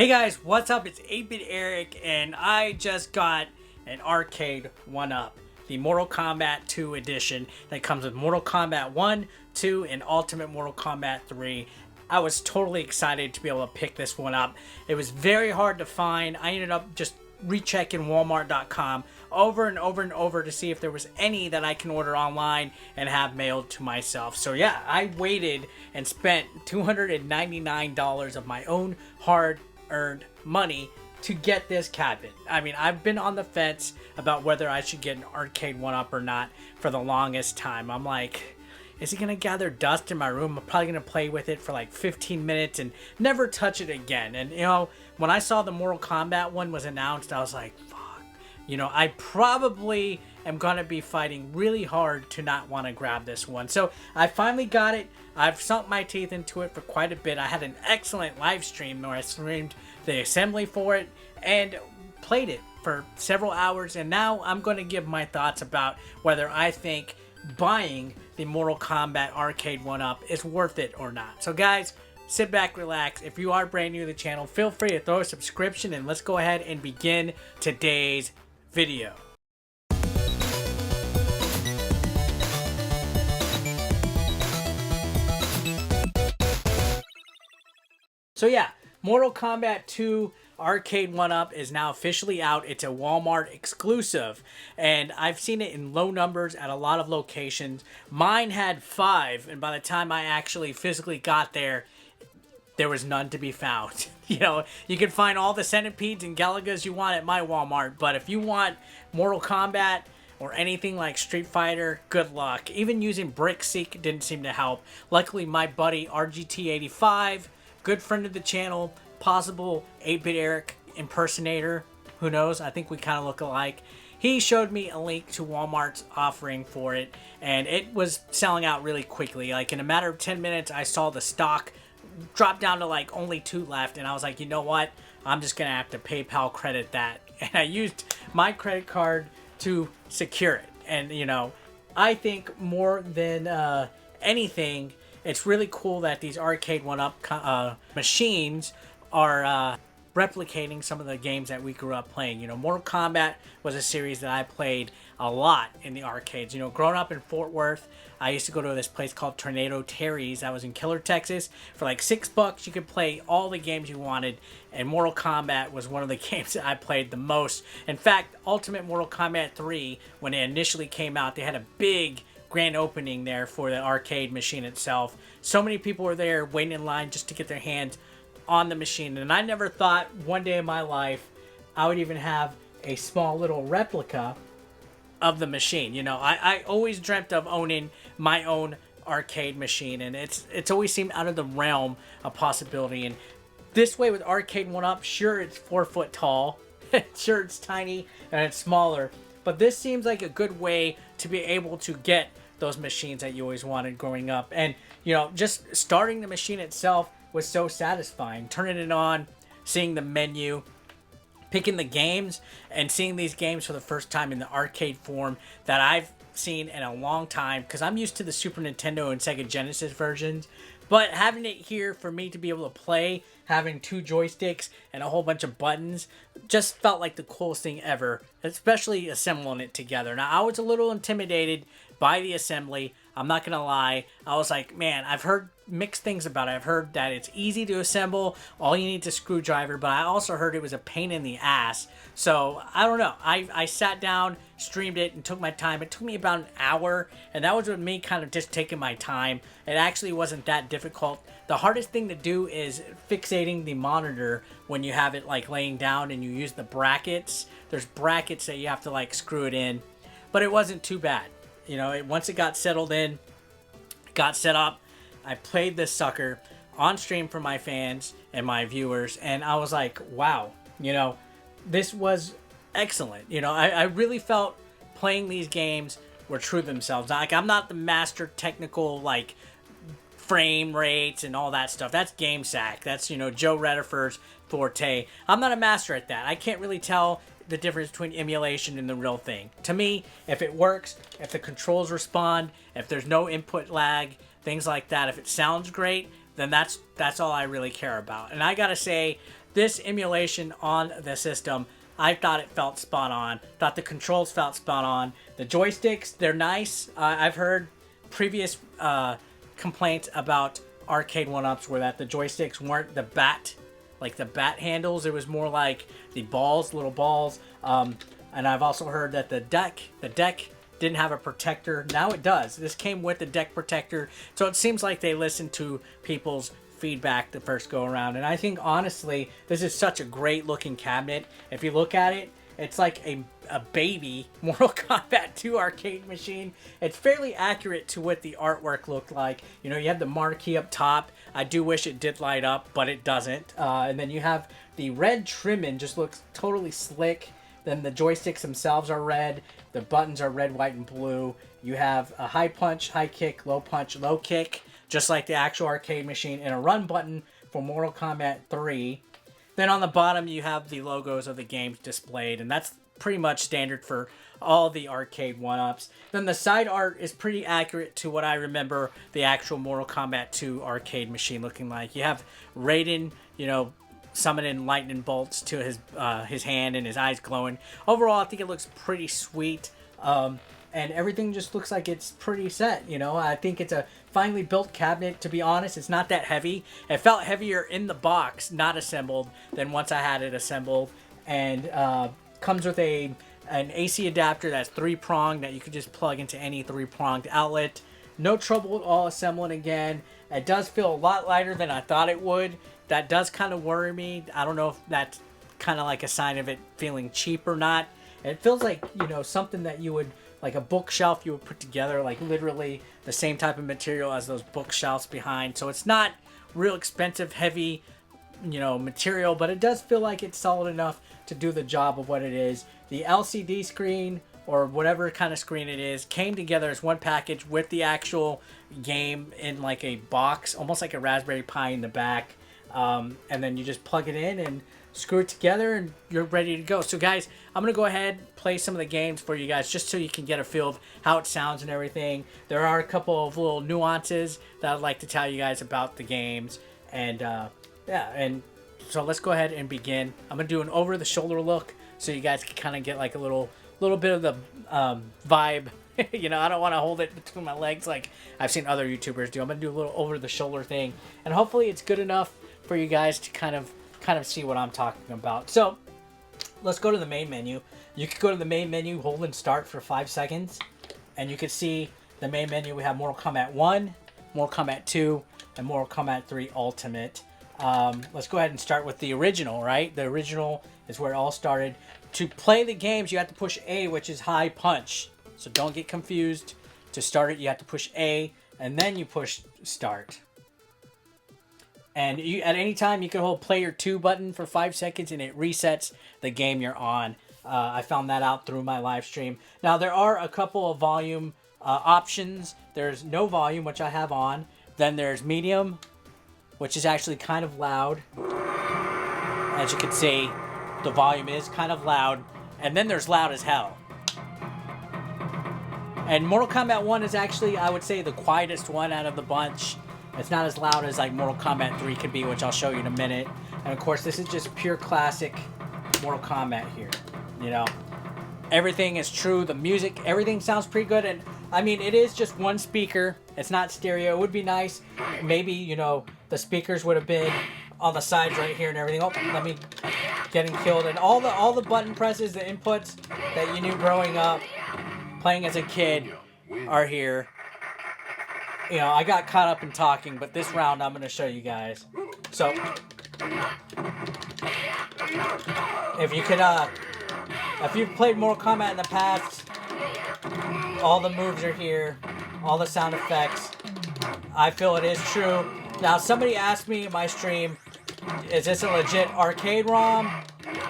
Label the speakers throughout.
Speaker 1: Hey guys, what's up? It's 8-Bit Eric, and I just got an Arcade1Up, the Mortal Kombat 2 edition that comes with Mortal Kombat 1, 2, and Ultimate Mortal Kombat 3. I was totally excited to be able to pick this one up. It was very hard to find. I ended up just rechecking Walmart.com over and over and over to see if there was any that I can order online and have mailed to myself. So yeah, I waited and spent $299 of my own hard-earned money to get this cabinet. I mean, I've been on the fence about whether I should get an Arcade1Up or not for the longest time. I'm like, is it gonna gather dust in my room? I'm probably gonna play with it for like 15 minutes and never touch it again. And you know, when I saw the Mortal Kombat one was announced, I was like, fuck. You know, I probably am gonna be fighting really hard to not want to grab this one. So I finally got it. I've sunk my teeth into it for quite a bit. I had an excellent live stream where I streamed the assembly for it and played it for several hours. And now I'm going to give my thoughts about whether I think buying the Mortal Kombat Arcade1Up is worth it or not. So guys, sit back, relax. If you are brand new to the channel, feel free to throw a subscription and let's go ahead and begin today's video. So yeah, Mortal Kombat 2 Arcade1Up is now officially out. It's a Walmart exclusive, and I've seen it in low numbers at a lot of locations. Mine had 5, and by the time I actually physically got there, there was none to be found. You know, you can find all the centipedes and Galagas you want at my Walmart, but if you want Mortal Kombat or anything like Street Fighter, good luck. Even using BrickSeek didn't seem to help. Luckily, my buddy RGT85, good friend of the channel, possible 8-Bit Eric impersonator, who knows, I think we kind of look alike. He showed me a link to Walmart's offering for it, and it was selling out really quickly. Like in a matter of 10 minutes, I saw the stock drop down to like only 2 left, and I was like, you know what? I'm just gonna have to PayPal credit that. And I used my credit card to secure it. And you know, I think more than anything, it's really cool that these Arcade1Up machines are replicating some of the games that we grew up playing. You know, Mortal Kombat was a series that I played a lot in the arcades. You know, growing up in Fort Worth, I used to go to this place called Tornado Terry's. That was in Killer, Texas. For like $6, you could play all the games you wanted, and Mortal Kombat was one of the games that I played the most. In fact, Ultimate Mortal Kombat 3, when it initially came out, they had a big grand opening there for the arcade machine itself. So many people were there waiting in line just to get their hands on the machine, and I never thought one day in my life I would even have a small little replica of the machine. You know, I always dreamt of owning my own arcade machine, and it's always seemed out of the realm of possibility. And this way with Arcade1Up, sure, it's 4 foot tall, sure, it's tiny and it's smaller, but this seems like a good way to be able to get those machines that you always wanted growing up. And you know, just starting the machine itself was so satisfying. Turning it on, seeing the menu, picking the games, and seeing these games for the first time in the arcade form that I've seen in a long time, because I'm used to the Super Nintendo and Sega Genesis versions. But having it here for me to be able to play, having 2 joysticks and a whole bunch of buttons, just felt like the coolest thing ever, especially assembling it together. Now, I was a little intimidated by the assembly, I'm not gonna lie. I was like, man, I've heard mixed things about it. I've heard that it's easy to assemble, all you need is a screwdriver, but I also heard it was a pain in the ass. So I don't know, I sat down, streamed it, and took my time. It took me about an hour, and that was with me kind of just taking my time. It actually wasn't that difficult. The hardest thing to do is fixating the monitor when you have it like laying down and you use the brackets. There's brackets that you have to like screw it in, but it wasn't too bad. You know, once it got settled in, got set up, I played this sucker on stream for my fans and my viewers, and I was like, wow, you know, this was excellent. You know, I really felt playing these games were true to themselves. Like, I'm not the master technical, like, frame rates and all that stuff. That's GameSack. That's, you know, Joe Redifer's forte. I'm not a master at that. I can't really tell the difference between emulation and the real thing. To me, if it works, if the controls respond, if there's no input lag, things like that, if it sounds great, then that's all I really care about. And I gotta say, this emulation on the system, I thought it felt spot on. Thought the controls felt spot on. The joysticks, they're nice. I've heard previous complaints about Arcade1Ups were that the joysticks weren't the bat handles. It was more like the balls, little balls. And I've also heard that the deck didn't have a protector. Now it does. This came with the deck protector. So it seems like they listened to people's feedback the first go around. And I think honestly, this is such a great looking cabinet. If you look at it, it's like a baby Mortal Kombat 2 arcade machine. It's fairly accurate to what the artwork looked like. You know, you have the marquee up top. I do wish it did light up, but it doesn't. And then you have the red trimming, just looks totally slick. Then the joysticks themselves are red. The buttons are red, white, and blue. You have a high punch, high kick, low punch, low kick, just like the actual arcade machine, and a run button for Mortal Kombat 3. Then on the bottom, you have the logos of the games displayed, and that's pretty much standard for all the Arcade1Ups. Then the side art is pretty accurate to what I remember the actual Mortal Kombat 2 arcade machine looking like. You have Raiden, you know, summoning lightning bolts to his hand and his eyes glowing. Overall, I think it looks pretty sweet. And everything just looks like it's pretty set, you know. I think it's a finely built cabinet. To be honest, it's not that heavy. It felt heavier in the box, not assembled, than once I had it assembled. And comes with an AC adapter that's 3-pronged that you could just plug into any 3-pronged outlet. No trouble at all assembling again. It does feel a lot lighter than I thought it would. That does kind of worry me. I don't know if that's kind of like a sign of it feeling cheap or not. It feels like, you know, something that you would, like a bookshelf you would put together, like literally the same type of material as those bookshelves behind. So it's not real expensive, heavy, you know, material, but it does feel like it's solid enough to do the job of what it is. The LCD screen, or whatever kind of screen it is, came together as one package with the actual game in like a box, almost like a Raspberry Pi in the back. And then you just plug it in and screw it together and you're ready to go. So guys, I'm going to go ahead and play some of the games for you guys just so you can get a feel of how it sounds and everything. There are a couple of little nuances that I'd like to tell you guys about the games. And yeah, and so let's go ahead and begin. I'm going to do an over-the-shoulder look so you guys can kind of get like a little bit of the vibe. You know, I don't want to hold it between my legs like I've seen other YouTubers do. I'm going to do a little over-the-shoulder thing. And hopefully it's good enough for you guys to kind of see what I'm talking about. So let's go to the main menu. You can go to the main menu, hold and start for 5 seconds, and you can see the main menu. We have Mortal Kombat 1, Mortal Kombat 2, and Mortal Kombat 3 Ultimate. Let's go ahead and start with the original, right? The original is where it all started. To play the games, you have to push A, which is high punch. So don't get confused. To start it, you have to push A, and then you push start. And you, at any time, you can hold player 2 button for 5 seconds and it resets the game you're on. I found that out through my live stream. Now, there are a couple of volume options. There's no volume, which I have on. Then there's medium, which is actually kind of loud. As you can see, the volume is kind of loud. And then there's loud as hell. And Mortal Kombat 1 is actually, I would say, the quietest one out of the bunch. It's not as loud as like Mortal Kombat 3 could be, which I'll show you in a minute. And of course, this is just pure classic Mortal Kombat here. You know, everything is true. The music, everything sounds pretty good. And I mean, it is just one speaker. It's not stereo. It would be nice. Maybe, you know, the speakers would have been on the sides right here and everything. Oh, let me getting killed. And all the button presses, the inputs that you knew growing up, playing as a kid, are here. You know, I got caught up in talking, but this round I'm going to show you guys. So, if you could, if you've played Mortal Kombat in the past, all the moves are here, all the sound effects. I feel it is true. Now, somebody asked me in my stream, is this a legit arcade ROM,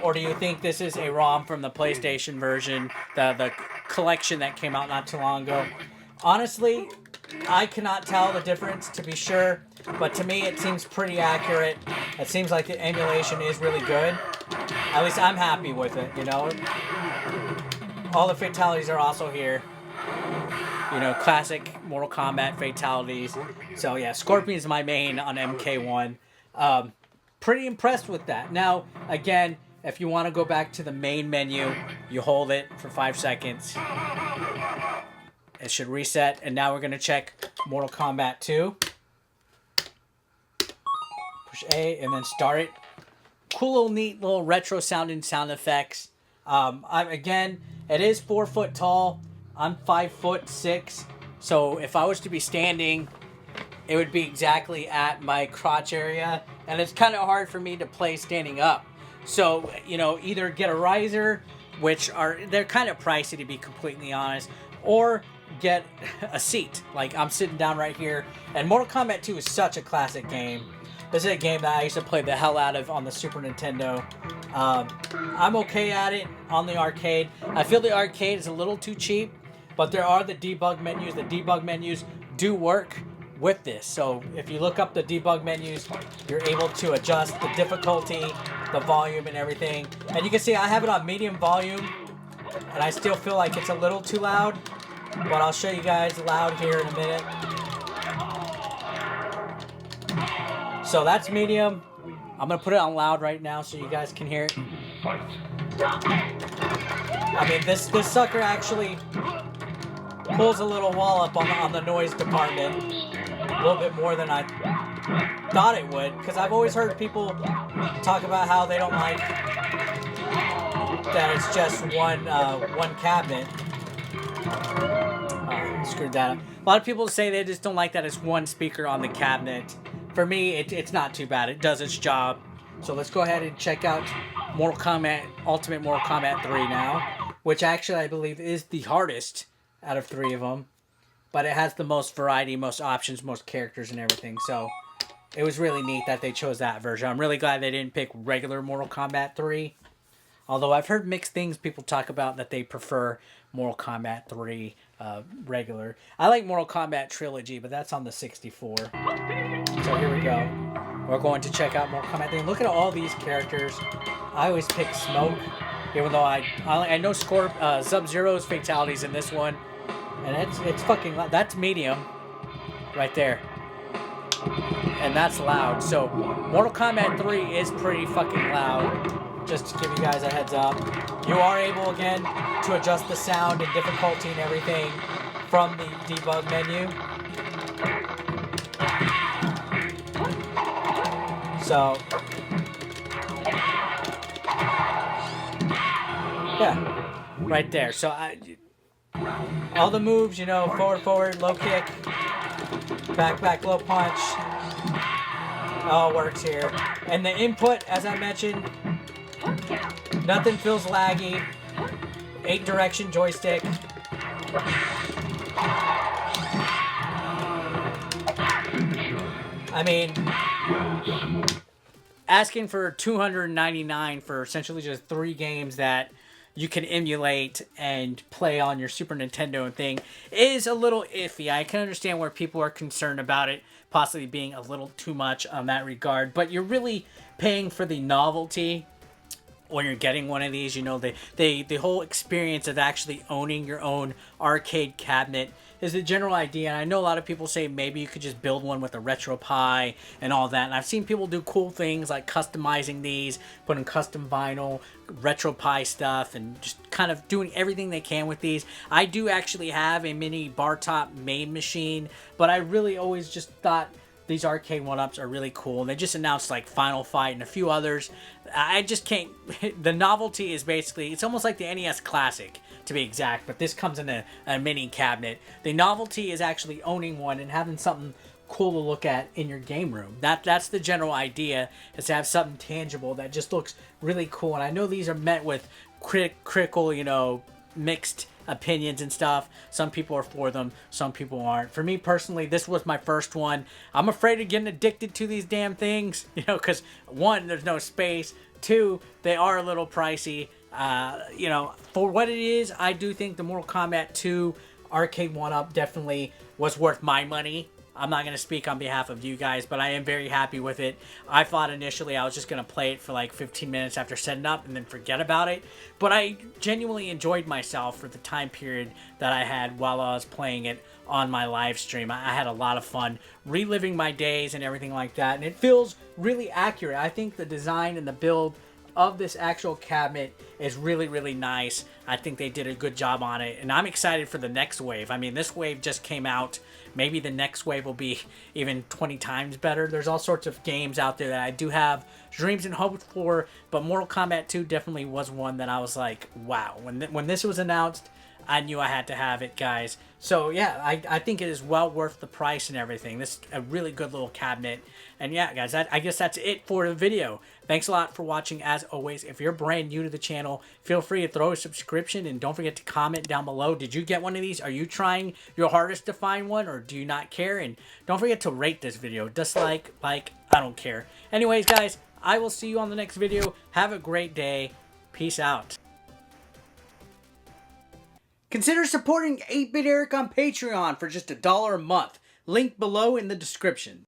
Speaker 1: or do you think this is a ROM from the PlayStation version, the collection that came out not too long ago? Honestly, I cannot tell the difference, to be sure, but to me it seems pretty accurate. It seems like the emulation is really good. At least I'm happy with it, you know. All the fatalities are also here. You know, classic Mortal Kombat fatalities. So yeah, Scorpion's my main on MK1. pretty impressed with that. Now, again, if you want to go back to the main menu, you hold it for 5 seconds. It should reset, and now we're going to check Mortal Kombat 2. Push A and then start it. Cool little neat little retro sounding sound effects. Again, it is 4 foot tall. I'm 5'6", so if I was to be standing, it would be exactly at my crotch area, and it's kind of hard for me to play standing up. So, you know, either get a riser, they're kind of pricey to be completely honest, or get a seat. Like, I'm sitting down right here, and Mortal Kombat 2 is such a classic game. This is a game that I used to play the hell out of on the Super Nintendo. I'm okay at it on the arcade. I feel the arcade is a little too cheap, but there are the debug menus. The debug menus do work with this. So if you look up the debug menus, you're able to adjust the difficulty, the volume, and everything. And you can see I have it on medium volume, and I still feel like it's a little too loud, but I'll show you guys loud here in a minute. So that's medium. I'm going to put it on loud right now so you guys can hear it. I mean, this sucker actually pulls a little wallop on the noise department. A little bit more than I thought it would. Because I've always heard people talk about how they don't like that it's just one cabinet. Screwed that up. A lot of people say they just don't like that it's one speaker on the cabinet. For me, it's not too bad. It does its job. So let's go ahead and check out Ultimate Mortal Kombat 3 now, which actually I believe is the hardest out of 3 of them. But it has the most variety, most options, most characters and everything. So it was really neat that they chose that version. I'm really glad they didn't pick regular Mortal Kombat 3. Although I've heard mixed things. People talk about that they prefer Mortal Kombat 3 regular. I like Mortal Kombat Trilogy, but that's on the 64. So here we go. We're going to check out Mortal Kombat 3. Look at all these characters. I always pick Smoke, even though I know Sub-Zero's fatalities in this one. And it's fucking loud. That's medium right there. And that's loud. So Mortal Kombat 3 is pretty fucking loud. Just to give you guys a heads up. You are able, again, to adjust the sound and difficulty and everything from the debug menu. So, yeah, right there. So, all the moves, you know, forward, low kick, back, low punch, all works here. And the input, as I mentioned, nothing feels laggy. 8-direction joystick. I mean, asking for $299 for essentially just 3 games that you can emulate and play on your Super Nintendo and thing is a little iffy. I can understand where people are concerned about it possibly being a little too much on that regard, but you're really paying for the novelty when you're getting one of these. You know, the whole experience of actually owning your own arcade cabinet is the general idea. And I know a lot of people say maybe you could just build one with a RetroPie and all that. And I've seen people do cool things like customizing these, putting custom vinyl, RetroPie stuff, and just kind of doing everything they can with these. I do actually have a mini bar top main machine, but I really always just thought these Arcade1Ups are really cool. And they just announced like Final Fight and a few others. I just can't. The novelty is basically, it's almost like the NES Classic to be exact, but this comes in a mini cabinet. The novelty is actually owning one and having something cool to look at in your game room. That's the general idea, is to have something tangible that just looks really cool. And I know these are met with critical, you know, mixed opinions and stuff. Some people are for them, some people aren't. For me personally, this was my first one. I'm afraid of getting addicted to these damn things, you know, because 1, there's no space. 2, they are a little pricey. You know, for what it is, I do think the Mortal Kombat 2 Arcade1Up definitely was worth my money. I'm not going to speak on behalf of you guys, but I am very happy with it. I thought initially I was just going to play it for like 15 minutes after setting up and then forget about it. But I genuinely enjoyed myself for the time period that I had while I was playing it on my live stream. I had a lot of fun reliving my days and everything like that. And it feels really accurate. I think the design and the build of this actual cabinet is really, really nice. I think they did a good job on it, and I'm excited for the next wave. I mean, this wave just came out. Maybe the next wave will be even 20 times better. There's all sorts of games out there that I do have dreams and hopes for, but Mortal Kombat 2 definitely was one that I was like, wow. When this was announced, I knew I had to have it, guys. So yeah, I think it is well worth the price and everything. This is a really good little cabinet. And yeah, guys, I guess that's it for the video. Thanks a lot for watching. As always, if you're brand new to the channel, feel free to throw a subscription and don't forget to comment down below. Did you get one of these? Are you trying your hardest to find one, or do you not care? And don't forget to rate this video. Dislike, like, I don't care. Anyways, guys, I will see you on the next video. Have a great day. Peace out. Consider supporting 8-Bit Eric on Patreon for just $1 a month. Link below in the description.